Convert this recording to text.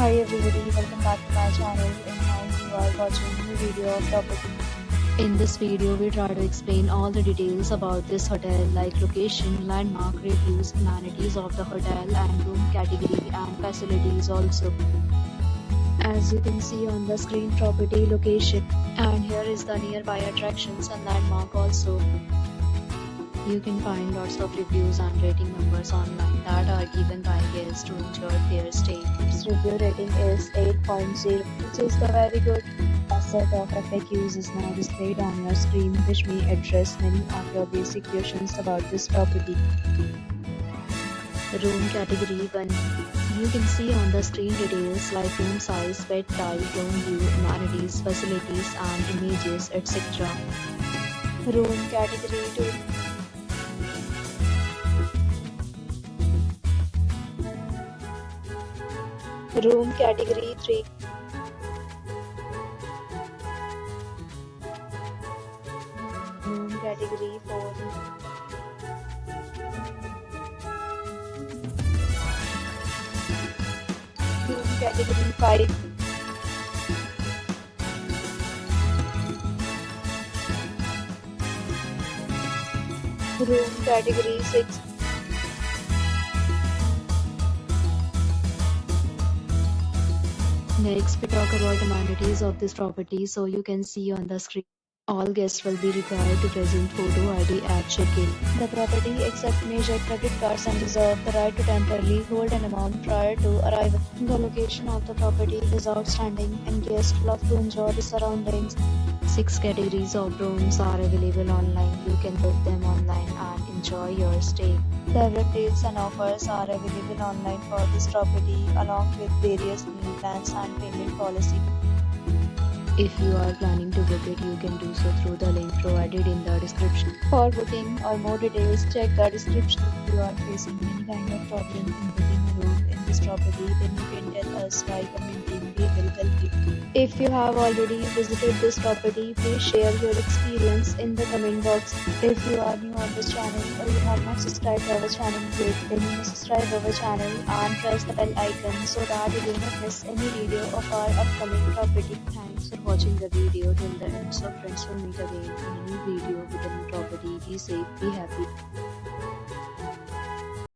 Hi everybody, welcome back to my channel and now you are watching the video of property. In this video, we try to explain all the details about this hotel like location, landmark, reviews, amenities of the hotel and room category and facilities also. As you can see on the screen, property location, and here is the nearby attractions and landmark also. You can find lots of reviews and rating numbers online that are given by guests to enjoy their stay. Its review rating is 8.0, which is the very good. A set of FAQs is now displayed on your screen, which may address many of your basic questions about this property. Room category 1. You can see on the screen details like room size, bed type, room view, amenities, facilities and images, etc. Room category 2. Room category 3. Room category 4. Room category 5. Room category 6. Next, we talk about amenities of this property. So you can see on the screen, all guests will be required to present photo ID at check-in. The property accepts major credit cards and reserves the right to temporarily hold an amount prior to arrival. The location of the property is outstanding and guests love to enjoy the surroundings. 6 categories of rooms are available online. You can book them online and enjoy your stay. Several deals and offers are available online for this property along with various meal plans and payment policy. If you are planning to book it, you can do so through the link provided in the description. For booking or more details, check the description. If you are facing any kind of problem in booking a room in this property, then you can tell us by commenting. We will help you. If you have already visited this property, please share your experience in the comment box. If you are new on this channel or you have not subscribed to our channel yet, then you must subscribe our channel and press the bell icon so that you do not miss any video of our upcoming property. Thanks for watching the video till the end. So friends, will meet again in a new video with a new property. Be safe, be happy.